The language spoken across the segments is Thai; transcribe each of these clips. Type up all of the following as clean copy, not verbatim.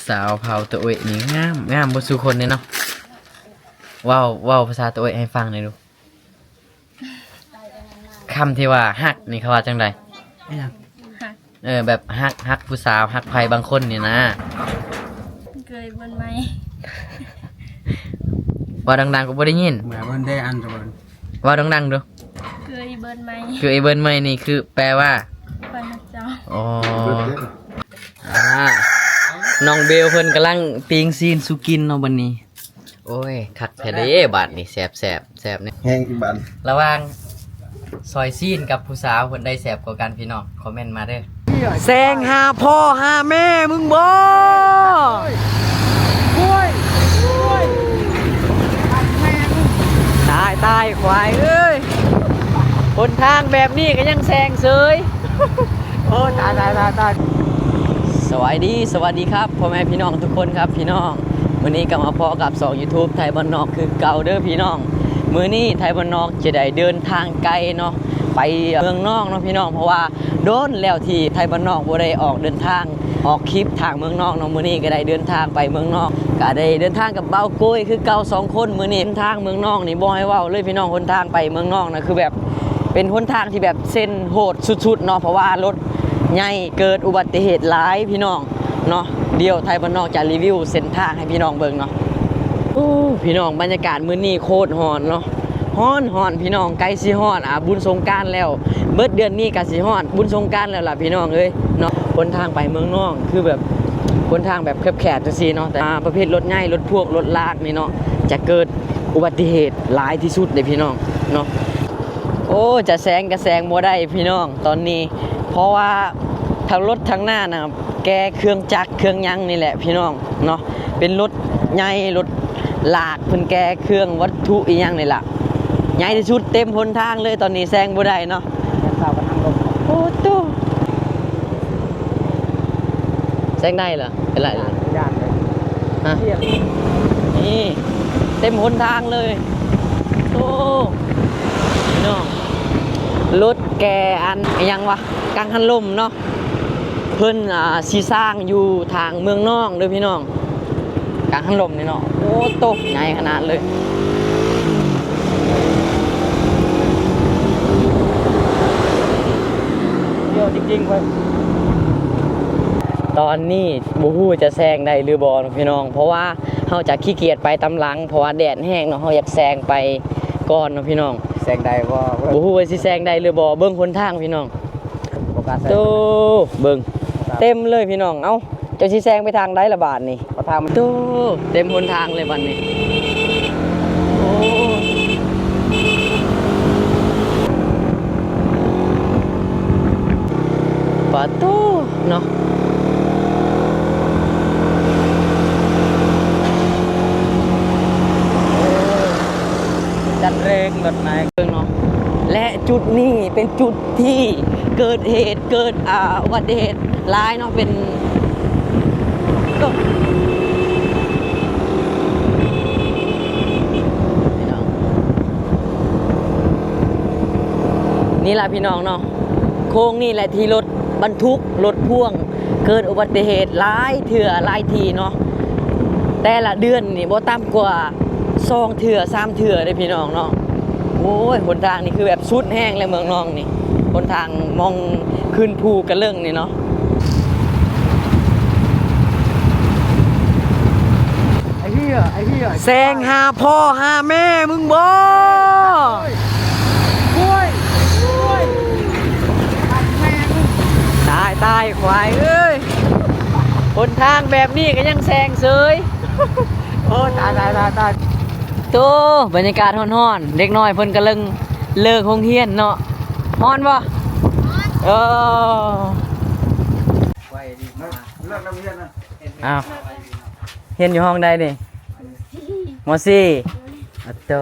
สาวเผาตัวเอยนี่งามงามบ่สู่คนเลยเนาะว้าวภาษาตัวเอยให้ฟังหน่อยดูคำที่ว่าฮักนี่เขาว่าจังไดแบบฮักผู้สาวฮักใครบางคนนี่นะเคยบนไหมว่าดังๆก็บ่ได้ยินเหมือนได้อันตะวันว่าดังๆดูเคยเบิร์นไหมคือไอ้เบิ้นไม่นี่คือแปลว่าปานเจ้าอ๋อน้องเบลเพิ่นกำลังปิ้งซีนสุกินเนาะบัดนี้โอ้ยคักแท้เด้บาดนี่แซ่บนี่แห้งอีกบันระหว่างซอยซีนกับผู้สาวเพิ่นได้แซ่บกว่ากันพี่น้องคอมเมนต์มาเด้อแซงหาพ่อหาแม่มึงบ่ตายควายเอ้ยคนทางแบบนี้ก็ยังแซงเสยโอ้ตายสวัสดีครับพ่อแม่พี่น้องทุกคนครับพี่น้องมื้อนี้ก็มาพอกับ2 YouTube ไทยบ้านนอกคือเก่าเด้อพี่น้องมื้อนี้ไทยบ้านนอกจะได้เดินทางไกลเนาะไปเมืองนอกเนาะพี่น้องเพราะว่าโดนแล้วที่ไทยบ้านนอกบ่ได้ออกเดินทางออกคลิปทางเมืองนอกเนาะมื้อนี้ก็ได้เดินทางไปเมืองนอกก็ได้เดินทางกับเบ้าโกยคือเก่า2คนมื้อนี้ทางเมืองนอกนี่บ่ให้เว้าเลยพี่น้องหนทางไปเมืองนอกนะคือแบบเป็นหนทางที่แบบเส้นโหดสุดๆเนาะเพราะว่ารถใหญ่เกิดอุบัติเหตุหลายพี่น้องเนาะเดี๋ยวไทยบ้านนอกจะรีวิวเส้นทางให้พี่น้องเบิ่งเนาะพี่น้องบรรยากาศมื้อนี้โคตรร้อนเนาะฮ้อนพี่น้องใกล้สิฮอดบุญสงกรานต์แล้วเบิดเดือนนี้ก็สิฮอดบุญสงกรานต์แล้วล่ะพี่น้องเอ้ยเนาะหนทางไปเมืองนอกคือแบบหนทางแบบแคบๆจังซี่เนาะแต่ประเภทรถใหญ่รถพ่วงรถลากนี่เนาะจะเกิดอุบัติเหตุหลายที่สุดเลยพี่น้องเนาะโอ้จะแซงก็แซงบ่ได้พี่น้องตอนนี้เพราะว่าทางรถทางหน้านะครับแกเครื่องจักรเครื่องยนต์นี่แหละพี่น้องเนาะเป็นรถใหญ่รถลากเพิ่นแกเครื่องวัตถุอีหยังนี่ล่ะใหญ่ที่สุดเต็มหนทางเลยตอนนี้แซงบ่ได้เนาะโอ้ตู้แซงได้เหรอเป็นไรเลยฮะนี่เต็มหนทางเลยโอ้พี่น้องรถแกอันยังวะกลางคันลมเนาะเพิ่นสิสร้างอยู่ทางเมืองนอกเด้อพี่น้องกลางคันลมนี่เนาะโอ้ตกใหญ่ขนาดเลยเดี๋ยวจริงๆเพิ่นตอนนี้บ่ฮู้จะแซงได้หรือบ่พี่น้องเพราะว่าเฮาจะขี้เกียจไปตำหลังเพราะว่าแดดแห้งเนาะเฮาอยากแซงไปก่อนเนาะพี่น้องแซงได้บ่ฮู้ว่าสิแซงได้หรือบ่เบิ่งหนทางพี่น้องโตเบิ่งเต็มเลยพี่น้องเอ้าเจ้าสิแซงไปทางใดล่ะบาดนี่ทางโตเต็มหนทางเลยบัดนี้โอ้ปะโตเนาะจัดแรงแบบไหนเนาะและจุดนี้เป็นจุดที่เกิดเหตุเกิดอุบัติเหตุร้ายเนาะเป็นนี่แหละพี่น้องเนาะโค้งนี่แหละที่รถบรรทุกรถพ่วงเกิดอุบัติเหตุหลายเถื่อหลายทีเนาะแต่ละเดือนนี่บ่ต่ำกว่า2 เถื่อ3 เถื่อได้พี่น้องเนาะโอ้ยหนทางนี่คือแบบสุดแห้งเลยเมืองนองนี่หนทางมองขึ้นภูกระเรื่องนี่เนาะไอ้เหี้ยแซงหาพ่อหาแม่มึงบ่ตายควายเอ้ยหนทางแบบนี้ก็ยังแซงเสยโอ้ตายโตบรรยากาศฮ้อนๆเด็กน้อยเพิ่นกำลังเลิกโรงเรียนเนาะฮ้อนบ่ไว้ดีมาเลิกโรงเรียนนะอ้าวเรียนอยู่ห้องใดนี่ม.4อะโต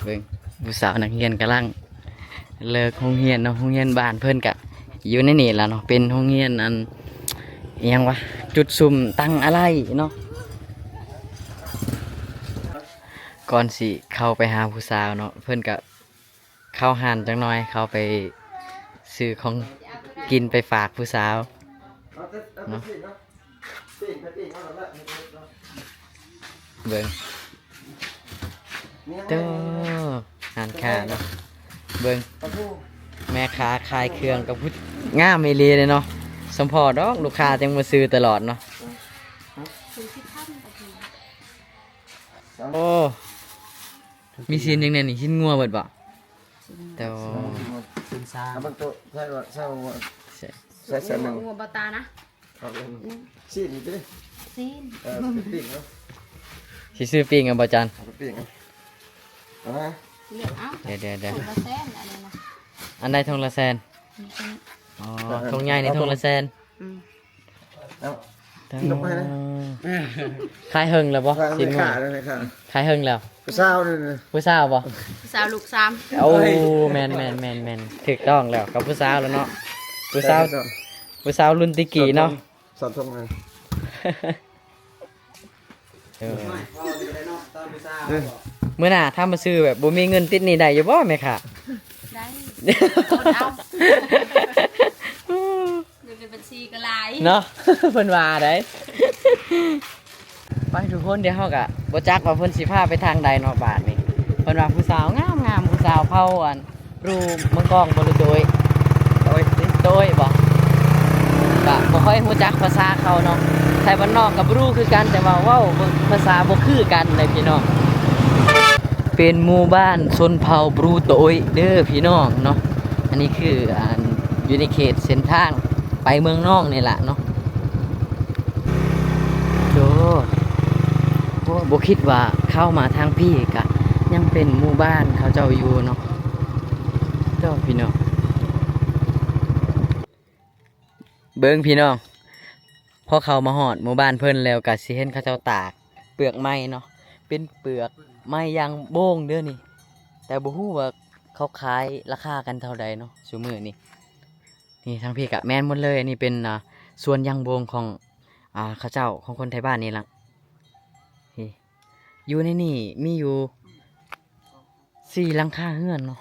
เบิ่งผู้สาวนักเรียนกำลังเลิกโรงเรียนเนาะโรงเรียนบ้านเพิ่นก็อยู่ในนี่ล่ะเนาะเป็นโรงเรียนอันอิหยังวะจุดซุ่มตั้งอะไรเนาะก่อนสิเข้าไปหาผู้สาวเนาะเพิ่นก็เข้าห้านจังน้อยเข้าไปซื้อของกินไปฝากผู้สาว เบิ่งเด้อหานค้าเนาะเบิ่งแม่ค้าขายเครื่องกับพุทธงามอีหลีเลยเนาะสมพอดอกลูกค้าจังมาซื้อตลอดเนาะโอ้มีชิ้นยังไงนี่ชิ้นงัวเบิดบ่แต่ว่า เป็นซาบางตัวใช่ว่าใช่ว่า ใช่ ใช่เส้นหนึ่ง งัวบาตานะ ซีนนี่ดิ ซีน เป็นปิ้งเนาะ สิซื้อปิ้งกันบ่จัน เป็นปิ้งเอาฮะ เหลือเอ้า เดี๋ยว ถุงละแสนอะไรนะ อันใดทงละแสนอ๋อทงใหญ่นี่ทงละแสน เอา ขายเฮิงแล้วบ่ ข้า ชิ้น ไม่ งัว ขาดเลยค่ะ ขายเฮิงแล้ว กระเซ้าเลยนะ ผู้สาวบ่ สาวลูกสาม โอ้แมนถูกต้องแล้วกับผู้สาวแล้วเนาะผู้สาวรุ่นติกี่เนาะ สอนทงเลย มื้อหน้าถ้ามาซื้อแบบบ่มีเงินติดหนี้ได้อยู่บ่แม่ค่ะ ได้คนเอาเดี๋ยวเป็นบัญชีกระไร เนาะ เพิ่นว่าได้ไปทุกคนเดี๋ยวเฮาก็บ่จักว่าเพิ่นสิพาไปทางใดเนาะบาดนี้เพิ่นว่าผู้สาวงามผู้สาวเผาอันรูเมืองกองบ่รู้โดยโดยบ่ก็บ่ค่อยฮู้จักภาษาเขาเนาะไทยบ้านนอกก็บ่รู้คือกันแต่ว่าเว้าภาษาบ่คือกันเลยพี่น้องเป็นหมู่บ้านชนเผ่าบรูโตยเด้อพี่น้องเนาะอันนี้คืออยู่ในเขตเส้นทางไปเมืองนอกนี่แหละเนาะโดโอ้บ่คิดว่าเข้ามาทางพี่กะยังเป็นหมู่บ้านเขาเจ้าอยู่เนาะเจ้าพี่น้องเบิ่งพี่น้องพอเขามาหอดหมู่บ้านเพิ่นแล้วกะสิเห็นเขาเจ้าตากเปลือกไม้เนาะเป็นเปลือกไม้ยางโบ้งเด้อนี่แต่บ่ฮู้ว่าเขาขายราคากันเท่าใดเนาะซุมื้อนี้นี่ทางพี่กะแม่นหมดเลยอันนี้เป็นสวนยางโบงของเขาเจ้าของคนไทยบ้านนี่ล่ะนี่อยู่ในนี่มีอยู่4หลังคาเรือนเนาะ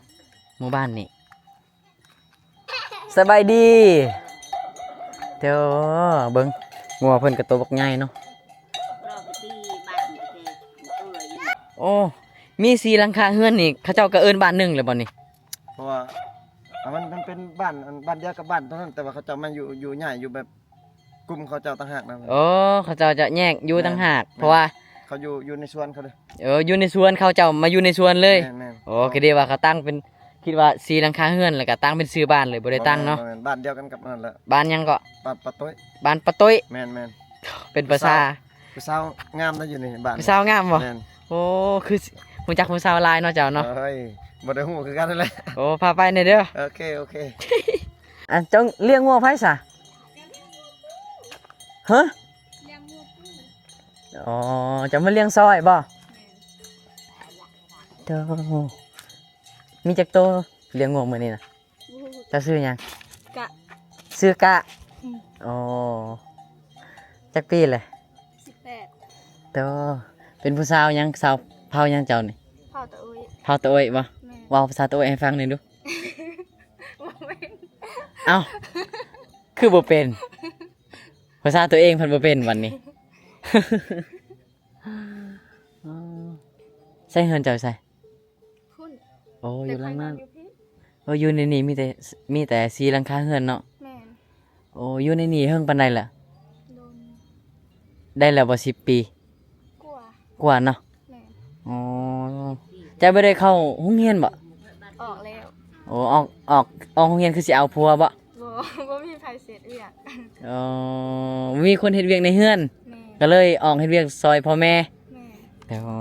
หมู่บ้านนี่สบายดีเดี๋ยวเบิ่งงัวเพิ่นก็ตัวบักใหญ่เนาะโอ้มี4หลังคาเรือนนี่เขาเจ้าก็เอิ้นบ้านหนึงเลยบ่นี่ เพราะว่ามันเป็นบ้านเดียวกับบ้านตรงนั้นแต่ว่าเขาจะมาอยู่ใหญ่อยู่แบบกลุ่มเขาเจ้าต่างหากนะ โอ้เขาเจ้าจะแยกอยู่ต่างหากเพราะว่า เขาอยู่ในสวนเขาเลย อยู่ในสวนเขาเจ้ามาอยู่ในสวนเลย แม่น โอ้คิดได้ว่าเขาตั้งเป็นคิดว่า4หลังคาเรือนแล้วก็ตั้งเป็นชื่อบ้านเลยบ่ได้ตั้งเนาะ บ้านเดียวกันกับนั่นแหละ บ้านหยังก็ บ้านปะตุ้ย บ้านปะตุ้ย แม่น เป็นภาษา ผู้สาวงามนะอยู่นี่บ้าน ผู้สาวงามบ่ แม่น โอ้คือฮู้จักผู้สาวหลายเนาะเจ้าเนาะ เฮ้ยบ่ได้ฮู้คือกันนั่นแหละ โอ้พาไปหน่อยเด้อ โอเค อันจ้องเลี้ยงงัวไผซะฮะอ๋อจะมาเลี้ยงซอยบ่โตมีจักโตเลี้ยงงัวมื้อนี้น่ะจะซื้อหยัง กะ ซื้อกะอ๋อจักปีเลย 18 โตเป็นผู้สาวหยังสาวเผาหยังเจ้านี่ พ่อตะอุ้ย เผาตะโอ้ยบ่ แม่ เว้าภาษาตะโอ้ยให้ฟังหน่อยดู บ่แม่น เอ้าคือบ่เป็นภาษาตัวเองเพิ่นบ่เป็นวันนี้ ใส่เฮือนเจ้าใส่ คุณ โอ้อยู่หลังนั้น อยู่พี่ โอ้อยู่ในนี้มีแต่สีหลังคาเฮือนเนาะ แม่น โอ้อยู่ในนี้เฮิงปานใดล่ะ โดน ได้แล้วบ่10 ปี กลัว กว่าเนาะ แม่น อ๋อจะบ่ได้เข้าโรงเรียนบ่ ออกแล้ว โอ้ออกโรงเรียนคือสิเอาผัวบ่ บ่บ่มีไผเสร็จเวียก อ๋อมีคนเฮ็ดเวียกในเฮือน แม่ ก็เลยออกเฮ็ดเวียกซอยพ่อแม่ แม่ แต่ว่า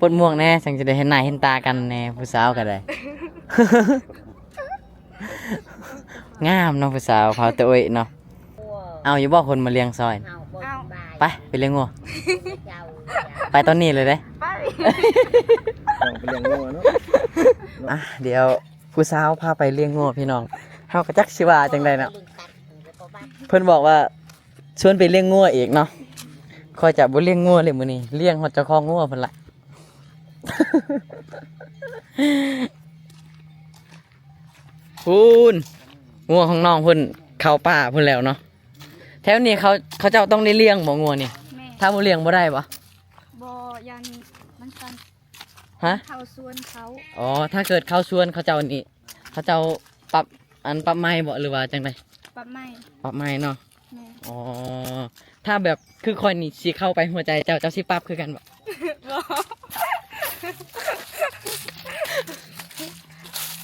ปวดม่วงแน่จังจะได้เห็นหน้าเห็นตากันแน่ผู้สาวก็ได้ งามเนาะผู้สาวเผาตะโอ้ยเนาะเอาอยู่บ่คนมาเลี้ยงซอย เอา ไปเลี้ยงงัวไปตอนนี้เลยเด้ ไป ต้องไปเลี้ยงงัวเนาะ อ่ะเดี๋ยวผู้สาวพาไปเลี้ยงงัวพี่น้องเฮาก็จักสิว่าจังได๋เนาะเพิ่นบอกว่าชวนไปเลี้ยงงัวอีกเนาะค่อยจะบ่เลี้ยงงัวเลยมื้อนี้เลี้ยงฮอดเจ้าของงัวเพิ่นล่ะ พูนงัวของน้องเพิ่น เข้าป่าพุ่นแล้วเนาะแถวนี้เขาเจ้าต้องได้เลี้ยงบ่งัวนี่ แม่ ถ้าบ่เลี้ยงบ่ได้บ่ บ่ยันมันกัน ฮะ เข้าสวนเขา อ๋อถ้าเกิดเข้าชวนเขาเจ้านี่เขาเจ้าปรับไม้บ่หรือว่าจังได ปรับไม้ ปรับไม้เนาะ แม่ อ๋อถ้าแบบคือคอยนี่สิเข้าไปหัวใจเจ้าสิปรับคือกันบ่ บ่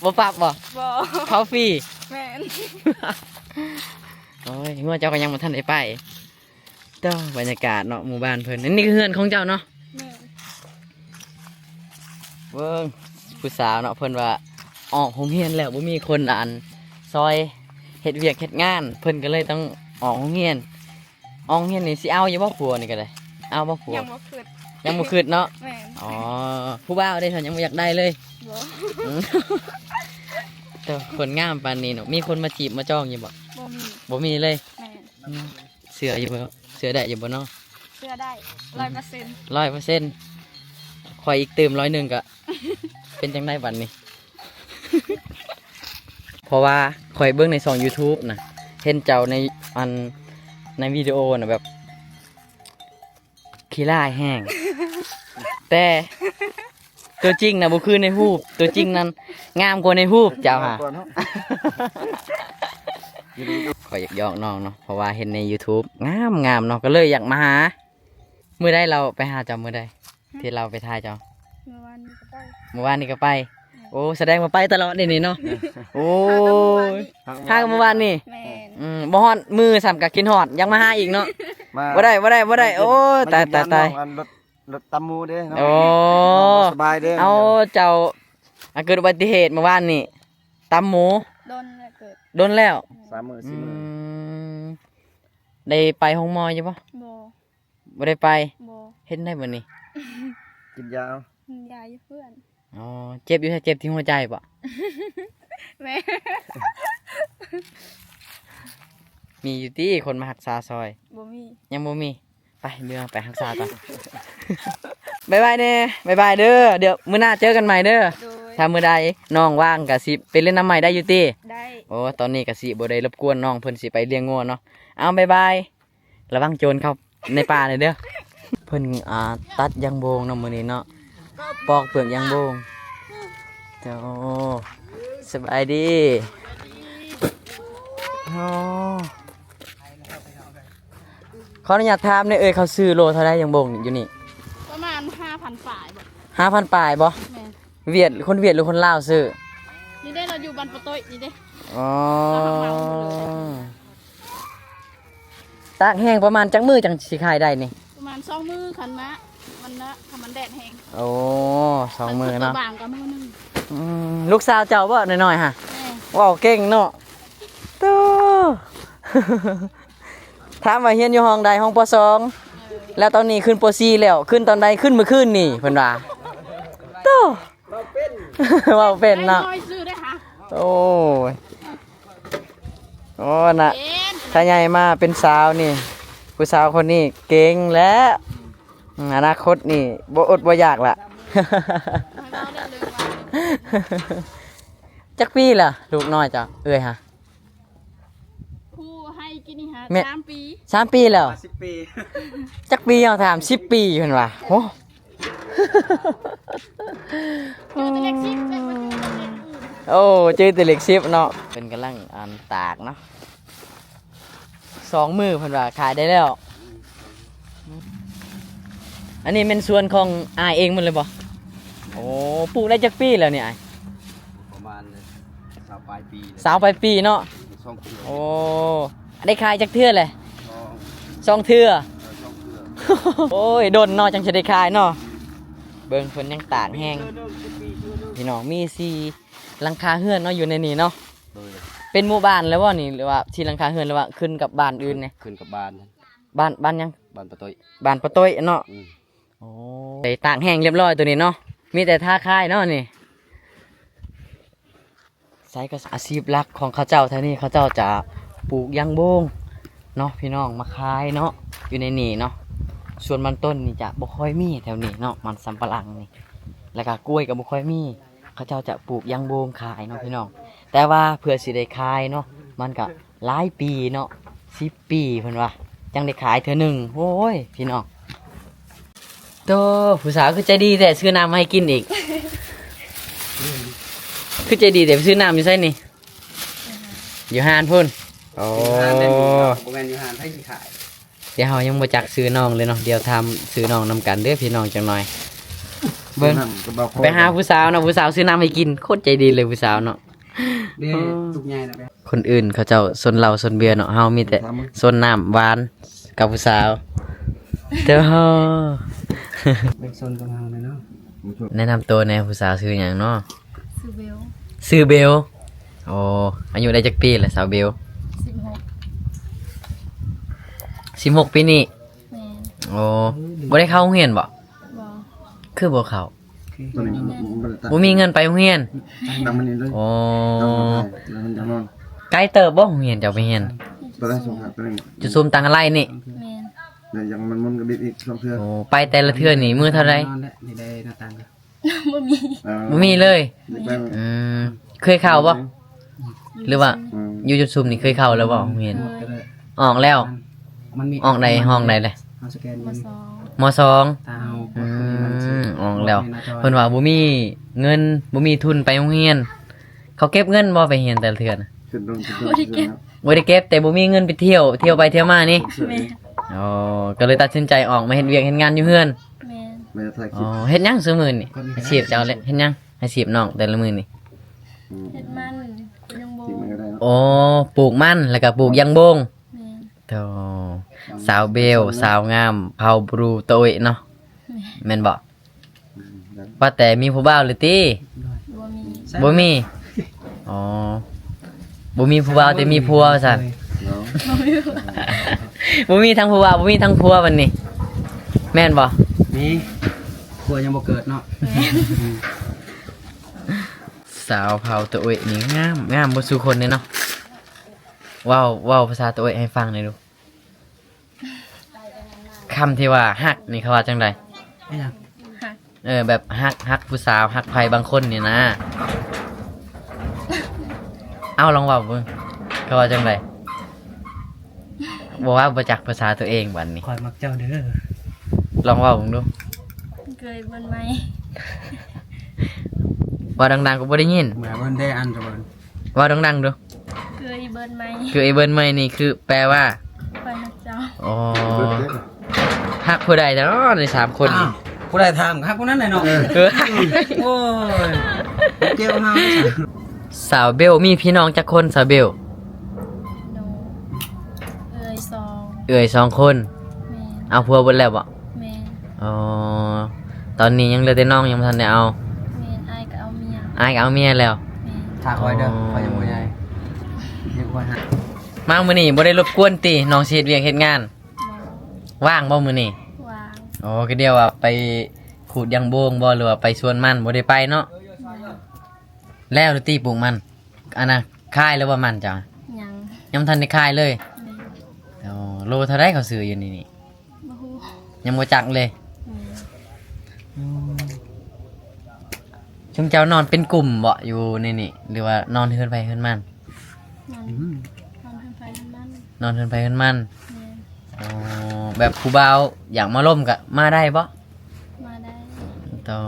บ่ปรับบ่ บ่ เข้าฟรี แม่น โอ้ยงัวเจ้าก็ยังบ่ทันได้ไปเด้อบรรยากาศเนาะหมู่บ้านเพิ่นอันนี้คือเฮือนของเจ้าเนาะ แม่ เบิ่งผู้สาวเนาะเพิ่นว่าออกโรงเรียนแล้วบ่มีคนซอยเฮ็ดเวียกเฮ็ดงานเพิ่นก็เลยต้องออกโรงเรียนนี่สิเอาอยู่บ่ผัวนี่ก็ได้เอาบ่ผัว ยังบ่ขึ้น ยังบ่คิดเนาะ แม่น อ๋อผู้บ่าวได้ฉันยังบ่อยากได้เลย บ่ อืมแต่คนงามปานนี้เนาะมีคนมาจีบมาจ้องอยู่บ่ บ่มี บ่มีเลย แม่น อืมเสืออยู่บ่เสือได้อยู่บ่เนาะ เชื่อได้ 100% 100%ข่อยอีกเติม100ก็ เป็นจังได๋บัดนี้ เพราะว่าข่อยเบิ่งในช่อง YouTube น่ะเห็นเจ้าในวิดีโอน่ะแบบขี้ร้ายแห้ง แต่ตัวจริงน่ะบ่คือในรูปตัวจริงนั้นงามกว่าในรูปเจ้าค่ะ ก่อนเนาะ ขอยอยากยอกน้องเนาะเพราะว่าเห็นใน YouTube งามเนาะก็เลยอยากมาหามื้อใดเราไปหาเจ้ามื้อใดที่เราไปถ่ายเจ้า เมื่อวานนี้ก็ได้ เมื่อวานนี้ก็ไป โอ้แสดงว่าไปตลอดเดี๋ยวนี้เนาะโอ้ยหากันเมื่อวานนี่ แม่น บ่ฮอดมือสำกับกินฮอดยังมาหาอีกเนาะ มา บ่ได้โอ้ยตาย อันรถตำมูเด้เนาะ โอ้ สบายเด้ เอาเจ้าเกิดอุบัติเหตุเมื่อวานนี่ตำหมู โดนแล้วเกิด โดนแล้ว 3 มื้อ อื 4 มื้อ มได้ไปห้องหมออยู่ปะ บ่ บ่ได้ไป บ่ เห็นได้บ่นี่ กินยาเอา ยายอยู่เพื่อน อ๋อเจ็บอยู่แค่เจ็บที่หัวใจปะ แม่ มีอยู่ที่คนมารักษาซอย บ่มี ยังบ่มีไปเรือไปรักษาก่อน บ๊ายบายเด้บ๊ายบายเด้อเดี๋ยวมื้อหน้าเจอกันใหม่เด้อ โดย ถ้ามื้อใดน้องว่างก็สิไปเล่นน้ำใหม่ได้อยู่ติ ได้ โอ้ตอนนี้ก็สิบ่ได้รบกวนน้องเพิ่นสิไปเลี้ยงงัวเนาะเอาบ๊ายบายระวังโจรเข้าในป่าเลยเด้อ เพิ่นตัดยางโบงเนาะมื้อนี้เนาะปอกเปลือกยางโบงเจ้าสบายดีโอ้ขออนุญาตถามหน่อยเขาซื้อโลเท่าไรยางโบงอยู่นี่ ประมาณ5,000ฝ่ายบ่ 5,000ปลายบ่ แม่น เวียดคนเวียดหรือคนลาวซื้อ นี่ได้เราอยู่บ้านปะโต้ยนี่เด้ อ๋อตากแห้งประมาณจักมือจังสิขายได้นี่ ประมาณ2มื้อคันมะมันนะถ้ามันแดดแห้ง โอ้2 มือเนาะ บางก็มื้อนึง ลูกสาวเจ้าบ่น้อยๆฮะ แม่ ว้าวเก่งเนาะโต ถามว่าเฮียนอยู่ห้องใดห้องป .2 แล้วตอนนี้ขึ้นป .4 แล้วขึ้นตอนใดขึ้นเมื่อคืนนี่เพิ่นว่าโต ว้าวเป็นเนาะ น้อยซื้อได้ค่ะ โอ้ยโอ้น่ะ เป็น ถ้าใหญ่มาเป็นสาวนี่ผู้สาวคนนี้เก่งและอนาคตนี่บ่อดบ่อยากล่ะ ให้เราได้เลยว่า จักปีล่ะลูกน้อยจ้ะเอ้ยฮะ ผู้ให้กินนี่ฮะ แม่ 3 ปี 3 ปีแล้ว 10 ปี จักปีเอาถาม10 ปีเพิ่นว่าโอ้ อยู่แต่เล็กชิดแต่ว่าอยู่แต่เล็กอื่น โอ้เจอแต่เหล็ก10เนาะเป็นกำลังตากเนาะ2 มือเพิ่นว่าขายได้แล้ว อันนี้เป็นส่วนของอายเองหมันเลยบ่โอ้ปลูกได้จักปีแล้วเนี่ยอาย ประมาณ20 ปลายปีเลย สาวไปปีเนาะ ช่องเกลือ โอ้ได้ขายจักเทื่อเลย ช่อง 2 เทื่อ ช่องเกลือ โอ้ยโดนเนาะจังจะได้ขายเนาะเบิ่งเพิ่นยังตากแห้งพี่น้องมี4หลังคาเฮือนเนาะอยู่ในนี้เนาะ โดย เป็นหมู่บ้านแล้วบ่นี่หรือว่าที่หลังคาเฮือนหรือว่าขึ้นกับบ้านอื่นเนี่ย ขึ้นกับบ้าน บ้านยัง บ้านปะต้อย บ้านปะต้อยเนาะ อืม โอ้ไปตากแห้งเรียบร้อยตัวนี้เนาะมีแต่ท่าค่ายเนาะนี่ใช้ก็อาชีพหลักของเขาเจ้าเท่านี้เขาเจ้าจะปลูกยางโบงเนาะพี่น้องมาขายเนาะอยู่ในนี่เนาะส่วนมันต้นนี่จะบ่ค่อยมีแถวนี้เนาะมันสำปะหลังนี่แล้วก็กล้วยก็บ่ค่อยมีเขาเจ้าจะปลูกยางโบงขายเนาะพี่น้องแต่ว่าเพื่อสิได้ขายเนาะมันก็ หลายปีเนาะ10 ปีเพิ่นว่าจังได้ขายเทื่อหนึงโอ้ยพี่น้องโตผู้สาวคือใจดีแต่ซื้อน้ำมาให้กินอีก คือใจดีแต่ไปซื้อน้ำอยู่ไสนี่อยู่ห้านพุ่นโอ้ โบแมนยูฮานให้ขาย เดี๋ยวเฮายังบ่จักซื้อน้องเลยเนาะเดี๋ยวทำซื้อน้องนำกันเด้อพี่น้องจังหน่อยเบิ่ง นั่นก็บ่พอ ไปหาผู้สาวเนาะผู้สาวซื้อน้ำให้กินโคตรใจดีเลยผู้สาวเนาะ เด้ทุกใหญ่นะแม่ คนอื่นเขาเจ้าสนเหล้าสนเบียร์เนาะเฮามีแต่สนน้ำหวานกับผู้สาวเด้อ เป็นโซนตรงเฮาเลยเนาะ แนะนำตัวแหน่ผู้สาวชื่อหยังเนาะ ซูเบล ชื่อเบลโอ้อายุได้จักปีแหละสาวเบล 16 16 ปีนี่ แม่น โอ้บ่ได้เข้าโรงเรียนบ่ บ่ คือบ่เข้า ตัวนี้มันตัด บ่มีเงินไปโรงเรียน ตามมันนี่เลย โอ้ แล้วมันจะนอน ไกลเติบบ่โรงเรียนเจ้าไปเรียน ตัวได้ส่งหาตัวนี้ จุซุมตังอะไรนี่ แม่น เนี่ยยังมันก็บิดอีกสองเทื่อ โอ้ไปแต่ละเทื่อนี่มื้อเท่าใด นอนแล้วนี่ได้หน้าต่างกัน บ่มี บ่มีเลย ไป เคยเข้าบ่หรือว่าอยู่จุซุมนี่เคยเข้าแล้วบ่โรงเรียน ก็เลย ออกแล้ว มันมี ออกใดห้องใดเลย เอาสแกน ม มัน สอง ม ตาเอา ออกแล้วเพิ่นว่าบ่มีเงินบ่มีทุนไปโรงเรียน เขาเก็บเงินบ่ไปเรียนแต่ละเทื่อน่ะ ขึ้นลงขึ้นลง บ่ได้เก็บแต่บ่มีเงินไปเที่ยวไปเที่ยวมานี่ แม่น อ๋อก็เลยตัดสินใจออกมาเฮ็ดเวียกเฮ็ดงานอยู่เฮือน แม่น ไม่ได้ถ่ายค อ๋ ลิ อ ป เฮ็ดหยังซุมื้อนี่อาชีพเจ้าเลยเฮ็ดหยังอาชีพน้องแต่ละมื้อนี่ เฮ็ดมันยังบ่ จริงมันก็ได้เนาะ โอ้ปลูกมันแล้วก็ปลูกยางบง แม่น โธ่สาวเบลสาวงามเผาบรูโตยเนาะแม่นบ่ว่าแต่มีผู้บ่าวหรือติ บ่มี บ่มี อ๋อ บ่มีผู้บ่าวแต่มีผัวว่าซั่น เนาะ บ่มีทั้งผู้บ่าวบ่มีทั้งผัววันนี้ แม่นบ่ นี่ครัวยังบ่เกิดเนาะ สาวเผาตัวเอยนี่งามบ่สู่คนเลยเนาะว้าวภาษาตัวเอยให้ฟังหน่อยดูคำที่ว่าฮักนี่เขาว่าจังได ไอ้ยัง แบบฮักผู้สาวฮักใครบางคนนี่นะ เอาลองเว่าเบิ่งเขาว่าจังไดบ่ว่าบ่จักภาษาตัวเองบัดนี้ คอยมักเจ้าเด้อ ลองเว่าเบิ่งดู เคยเบิ่นไหม ว่าดังๆก็บ่ได้ยิน เหมือนเบิ่นได้อันจะเบิ่น ว่าดังๆดู เคยเบิ่นไหม คือไอ้เบิ้นใหม่นี่คือแปลว่า ไปหาเจ้า อ๋อฮักผู้ใดแต่เนาะใน3 คน อ้าวผู้ใดถามครับผู้นั้นเลยเนาะ เออ โอ้ยเกี่ยวเฮา สาวเบลมีพี่น้องจักคนสาวเบล โนเอ้ยสอง เอ่ย2 คน แม่น เอาผัวเบิดแล้วบ่ แม่น อ๋อตอนนี้ยังเหลือแต่น้องยังบ่ทันได้เอา แม่นอ้ายก็เอาเมีย อ้ายก็เอาเมียแล้ว แม่น ถ้าคอยเด้อคอยยังบ่ใหญ่ยังคอยหา มามื้อนี้บ่ได้รบกวนติน้องสิเฮ็ดเวียกเฮ็ดงาน บ่ ว่างบ่มื้อนี้ วาง อ๋อก็เดียวว่าไปขูดยางโบงบ่หรือว่าไปสวนมันบ่ได้ไปเนาะแล้วหรือตีปลูกมันอันน่ะคายแล้วว่ามันจ้ะ ยัง ยังบ่ทันได้คายเลย แม่น อ๋อโลเท่าไรเขาซื้ออยู่นี่ บ่ฮู้ ยังบ่จักเลย แม่น ชุมเจ้านอนเป็นกลุ่มบ่อยู่ในนี่หรือว่านอนเฮือนไปเฮือนมัน นอน อืม นอนเพิ่นไปเพิ่นมัน นอนเฮือนไปเฮือนมัน แม่น อ๋อแบบผู้บ่าวอยากมาล่มก็มาได้บ่ มาได้ ต่อ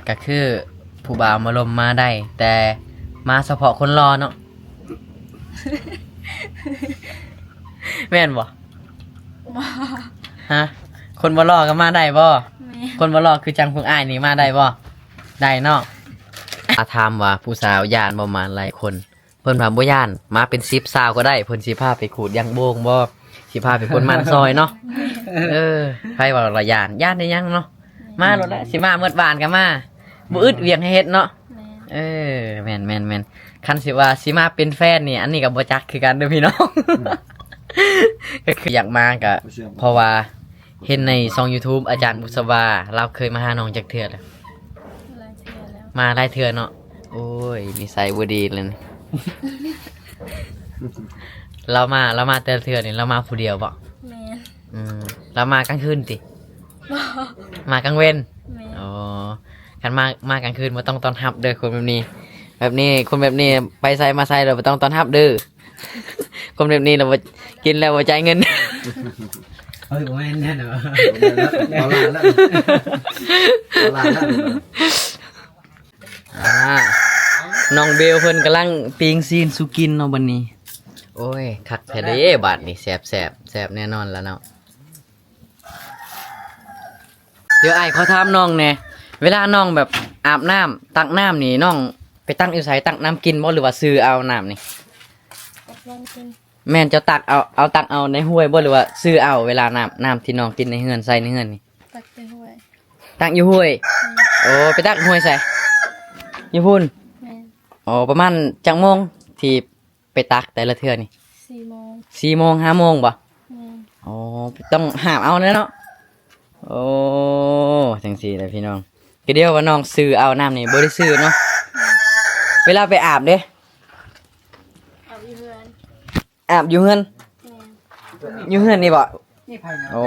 ก็คือผู้บ่าวมาล่มมาได้ แต่มาเฉพาะคนรอเนาะ แม่นบ่ บ่ ฮะคนบ่รอก็มาได้บ่ แม่น คนบ่รอคือจังพวกอ้ายนี่มาได้บ่ได้เนาะอาถามว่าผู้สาวย่านบ่มาหลายคน เพิ่นว่าบ่ย่านมาเป็น10สาวก็ได้เพิ่นสิพาไปขูดยางโบงบ่สิพาไปคนมันซอยเนาะไผว่าละย่านได้ยังเนาะมาโลดละสิมาเมิดบ้านก็มาบ่อึดเวียงให้เฮ็ดเนาะ แม่น แม่นคันสิว่าสิมาเป็นแฟนนี่อันนี้ก็บ่จักคือกันเด้อพี่น้อง ก็คืออยากมาก็เพราะว่าเห็นในช่อง YouTube อาจารย์บุษบาเราเคยมาหาน้องจักเทื่อแล้ว หลายเทื่อแล้ว มาหลายเทื่อเนาะโอ้ยนิสัยบ่ดีเลยนะ เรามาแต่ละเทื่อนี่เรามาผู้เดียวบ่ แม่น เรามากลางคืนติ บ่ มากลางเว้น แม่น อ๋อคันมากลางคืนบ่ต้องต้อนรับเด้อคนแบบนี้ แบบนี้คนแบบนี้ไปใส่มาใส่เราบ่ต้องต้อนรับเด้อ คนแบบนี้เราบ่กินแล้วบ่จ่ายเงิน เฮ้ยบ่แม่นแน่เด้อ เอาหลานแล้วเอาหลานแล้ว น้องเบลเพิ่นกำลังปิ้งซีนสุกินเนาะบัดนี้ โอ้ยคักแท้เด้บาดนี้แซ่บแน่นอนแล้วเนาะเดี๋ยวไอ้เขาถามน้องแหน่เวลาน้องแบบอาบน้ำตักน้ำนี่น้องไปตักอยู่ไสตักน้ำกินบ่หรือว่าซื้อเอาน้ำนี่ ตักน้ำกิน แม่นเจะตักเอาตักเอาในห้วยบ่หรือว่าซื้อเอาเวลาน้ำที่น้องกินในเฮือนใส่ในเฮือนนี่ ตักไปห้วย ตักอยู่ห้วย โอ้ไปตักห้วยใส่อยู่พุ่น แม่ อ๋อประมาณจังโมงที่ไปตักแต่ละเทื่อนี่ 4 โมง 4 โมง 5 โมงบ่ แม่ อ๋อต้องหามเอาเนาะโอ้จังซี่เลยพี่น้องก็เดียวว่าน้องซื้อเอาน้ำนี่บ่ได้ซื้อเนาะเวลาไปอาบเด้ เอาอีเฮือน อาบอยู่เฮือน แม่ อยู่เฮือนนี่บ่ นี่ไผเนาะ โอ้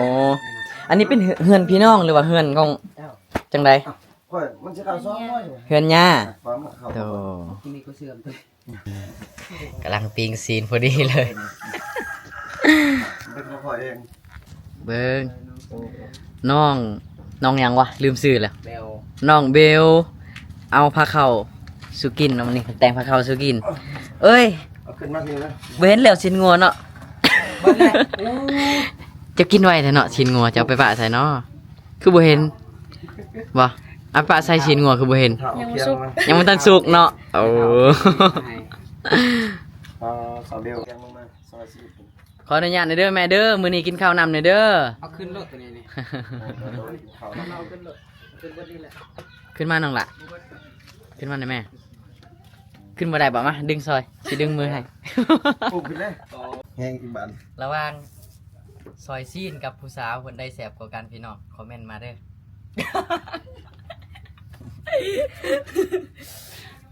อันนี้เป็นเฮือนพี่น้องหรือว่าเฮือนของจังได ค่อยมันจะเข้าซ้อมน้อย เฮือนย่า ความเข้า โธ่ ที่นี่ก็เสื่อมตึก กำลังปิ้งซีนพอดีเลย เป็นของข่อยเอง เบิ่งน้องหยังวะลืมชื่อแล้ว เบล น้องเบลเอาผ้าเข้าสุกินเอามานี่แต่งผ้าเข้าสุกิน เอ้ย เอาขึ้นมาทีนะ บ่เห็นแล้วชิ้นงัวเนาะ จะกินไว้แท้เนาะชิ้นงัวจะเอาไปปะใส่เนาะคือบ่เห็นบ่เอาปะใส่ชิ้นงัวคือบ่เห็น ถามเพียงมา ยังบ่ทันสุกเนาะโอ้ สาวเบลยังมาซอยสิ ขออนุญาตหน่อยเด้อแม่เด้อมื้อนี้กินข้าวนำหน่อยเด้อ เอาขึ้นรถตัวนี้นี่ เขา เอาขึ้นรถขึ้นรถนี่แหละ ขึ้นมาน้องละขึ้นมาหน่อยแม่ ขึ้นบ่ได้บ่มาดึงซอยสิดึงมือให้ ปุ๊บขึ้นเลยแห้งกี่บาท ระหว่างซอยซีนกับผู้สาวคนใดแสบกว่ากันพี่น้องคอมเมนต์มาเด้อ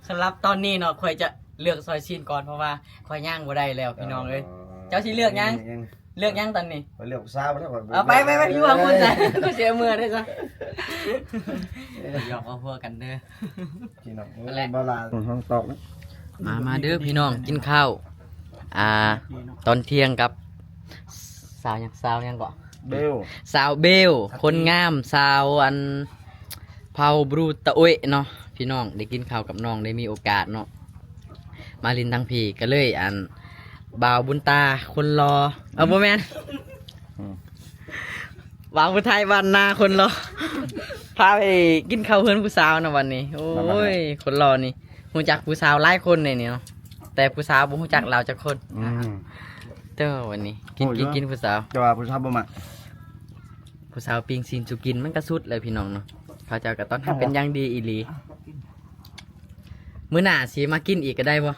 สำหรับตอนนี้เนาะข่อยจะเลือกซอยซีนก่อนเพราะว่าข่อยย่างบ่ได้แล้วพี่น้องเอ้ยเจ้าสิเลือกยังเลือกยังตอนนี้ ไปเลือกสาวไปแล้ว เอาไปอยู่กับคนจ้ะ ก็เสียมือได้ซะยอมเอาพวกกันเด้อ พี่น้องบาลาห้องตอกนะ มาเด้อพี่น้องกินข้าวตอนเที่ยงกับสาวยังก่อน เบล สาวเบลคนงามสาวอันเผาบรูตะอุ้ยเนาะพี่น้องได้กินข้าวกับน้องได้มีโอกาสเนาะมาลินทางพี่ก็เลยอันบ่าวบุญตาคนรอเอาบ่แม่นบ่าวผู้ไทยบ้านนาคนรอพาไปกินข้าวเพื่อนผู้สาวนะวันนี้โอ้ยคนรอนี่รู้จักผู้สาวหลายคนเลยเนาะแต่ผู้สาวบ่รู้จักเราจักคนเด้อวันนี้กินผู้สาว จะว่าผู้ชายบ่มา ผู้สาวปิงซีนสุกินมันก็สุดเลยพี่น้องเนาะเขาเจ้าก็ต้องทำเป็นอย่างดีอีหลีมื้อหน้าสิมากินอีกก็ได้บ่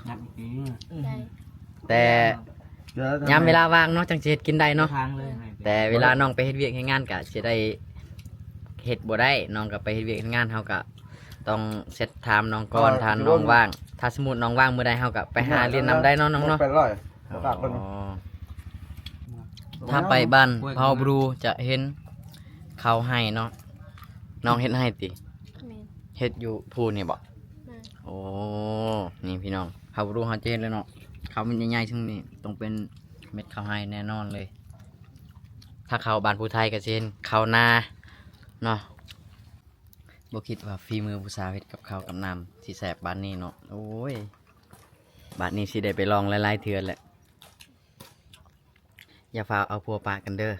ได้ แต่ยามเวลาว่างเนาะจังสิเฮ็ดกินได้เนาะ ทางเลย แต่เวลาน้องไปเฮ็ดเวียกเฮ็ดงานก็สิได้เฮ็ดบ่ได้น้องก็ไปเฮ็ดเวียกเฮ็ดงานเฮาก็ต้องเซตไทม์น้องก่อนถ้าน้องว่างถ้าสมมุติน้องว่างมื้อใดเฮาก็ไปหาเรียนนำได้เนาะน้องเนาะ 800ฝากเพิ่น อ๋อถ้าไปบ้านเฮาบรูจะเห็นเขาให้เนาะน้องเฮ็ดให้ติ แม่ เฮ็ดอยู่พูนี่บ่ แม่ โอ้ นี่พี่น้องเขารู้เขาเจนเลยเนาะเขามันใหญ่ๆซึ่งนี่ต้องเป็นเม็ดข้าวไฮแน่นอนเลย ถ้าเขาบ้านผู้ไทยก็เช่นข้าวนาเนาะบ่คิดว่าฝีมือผู้สาวเฮ็ดกับข้าวกับน้ำสิแซ่บบ้านนี้เนาะ โอ้ยบ้านนี้สิได้ไปลองหลายๆเทื่อแหละ อย่าฟ้าเอาพัวปะกันเด้อ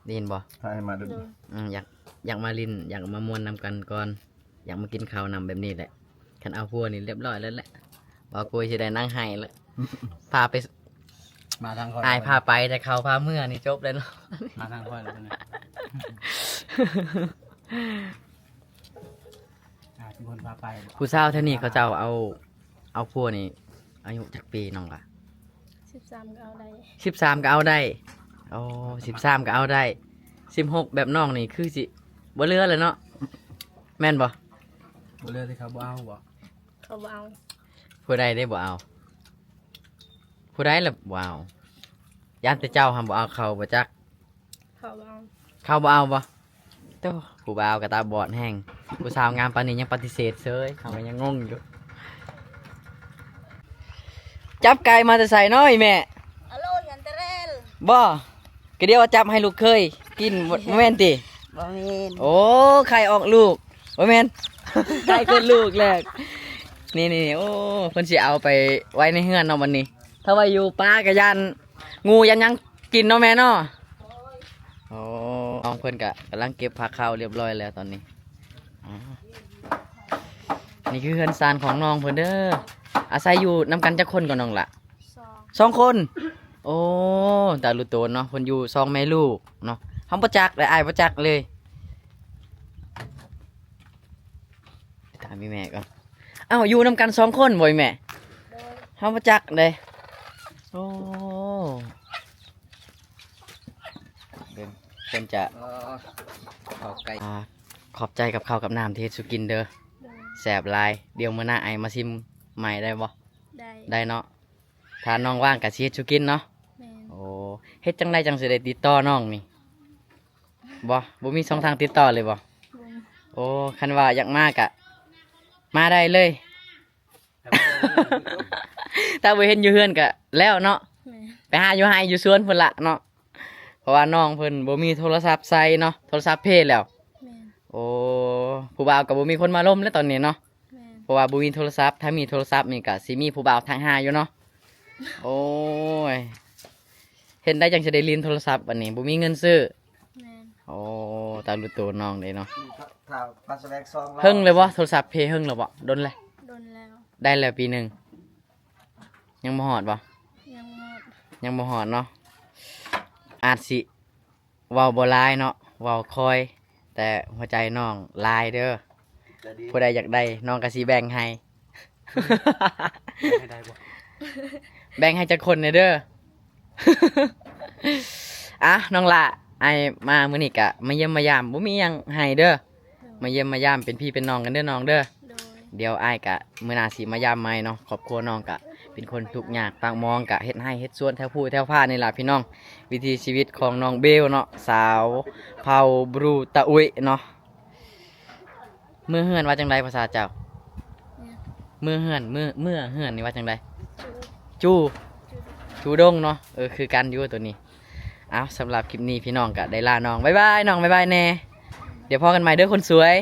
ได้ยินบ่ ให้มาดู โดย อยากมาลินอยากมามวนนำกันก่อนอยากมากินข้าวนำแบบนี้แหละคันเอาพัวนี่เรียบร้อยแล้วแหละบ่กุยสิได้นั่งให้แล้ว พาไป มาทางคอย อายพาไปแต่เขาพาเมื่อนี่จบเลยเนาะ มาทางคอยแล้วนะเป็นคนพาไป ผู้สาวเท่านี้เขาเจ้าเอาพัวนี่อายุจักปีน้องล่ะ 13ก็เอาได้ 13ก็เอาได้โอ้13ก็เอาได้16แบบน้องนี่คือสิบ่เหลือเลยเนาะแม่นบ่ บ่เลือกที่เขาบ่เอาบ่ เขาบ่เอา ผู้ใดได้บ่เอาผู้ใดล่ะบ่เอาย่านแต่เจ้าหำบ่เอาเขาบ่จัก เขาบ่เอา เขาบ่เอาบ่เต้าผู้บ่าวกับตาบอดแห้งผู้สาวงามปานนี้ยังปฏิเสธเซยเขาก็ยังงงอยู่ จับไก่มาแต่ใส่น้อยแม่ อโลยันเตเรล บ่ก็เดียวว่าจับให้ลูกเคยกินบ่แม่นติ บ่แม่น โอ้ไข่ออกลูกบ่แม่น ไข่เกิดลูกแรกนี่โอ้เพิ่นสิเอาไปไว้ในเฮือนเนาะวันนี้ ถ้าไว้อยู่ป่าก็ยันงูยันยังกินเนาะแม่เนาะโอ้น้องเพิ่นก็กำลังเก็บผักข้าวเรียบร้อยแล้วตอนนี้อ๋อนี่คือเฮือนซานของน้องเพิ่นเด้ออาศัยอยู่นำกันจักคนกับน้องล่ะ 2 คน โอ้ตาลูโตนเนาะเพิ่นอยู่2 แม่ลูกเนาะเฮาบ่จักได้อ้ายบ่จักเลยไปถามพี่แม่ก่อนอ้าวอยู่นำกัน2 คนบ่อีแม่เฮาบ่จักเลยโอ้เพิ่นจะข้าวไก่ขอบใจกับข้าวกับน้ำที่เฮ็ดสุกินเด้อแซ่บหลายเดี๋ยวมื้อหน้าไอ้มาชิมใหม่ได้บ่ ได้ ได้เนาะถ้าน้องว่างก็สิเฮ็ดสุกินเนาะ แม่น โอ้เฮ็ดจังไดจังสิได้ติดต่อน้องนี่บ่มีช่องทางติดต่อเลยบ่ บ่ โอ้คันว่าอยากมากะมาได้เลย ถ้าบ่เห็นอยู่เฮือนก็แล้วเนาะ แม่น ไปหาอยู่ไห้อยู่สวนเพิ่นละเนาะเพราะว่าน้องเพิ่นบ่มีโทรศัพท์ใช้เนาะโทรศัพท์เพจแล้ว แม่น โอ้ผู้บ่าวก็บ่มีคนมาล้มแล้วตอนนี้เนาะ แม่น เพราะว่าบ่มีโทรศัพท์ถ้ามีโทรศัพท์นี่ก็สิมีผู้บ่าวทางหาอยู่เนาะโอ้ยเห็นได้จังสิได้ลินโทรศัพท์วันนี้บ่มีเงินซื้อ แม่น โอ้ตามรู้ตัวน้องเลยเนาะ ถ้าปลาแสวงซอง เฮิ่งเลยบ่โทรศัพท์เพย์เฮิ่งแล้วบ่โดนเลย โดนแล้ว ได้แล้วปีหนึงยังบ่ฮอดบ่ ยังหมด ยังบ่ฮอดเนาะอาจสิเว้าบ่หลายเนาะเว้าคอย แต่หัวใจน้องหลายเด้อผู้ใดอยากได้น้องก็สิแบ่งให้ ให้ได้บ่ แบ่งให้จักคนเด้อ อ่ะน้องละไอมามื้อนี้ก็มาเยี่ยมมายามบ่มีหยังให้เด้อมาเยี่ยมมายามเป็นพี่เป็นน้องกันเด้อน้องเด้อ โดย เดี๋ยวอ้ายกะมื้อหน้าสิมายามใหม่เนาะครอบครัวน้องกะเป็นคนทุกข์ยากปากมองกะเฮ็ดให้เฮ็ดสวนแถวผู้แถวผ้านี่ล่ะพี่น้อง วิถีชีวิตของน้องเบลเนาะสาวเผ่าบรูตะอุยเนาะมือเฮือนว่าจังไดภาษาเจ้า เนี่ย มือเฮือนมือเฮือนนี่ว่าจังได จู จูดงเนาะคือกันอยู่ตัวนี้เอาสำหรับคลิปนี้พี่น้องกะได้ลาน้องบ๊ายบายน้องบ๊ายบายแน่เดี๋ยวพอกันใหม่เด้อคนสวย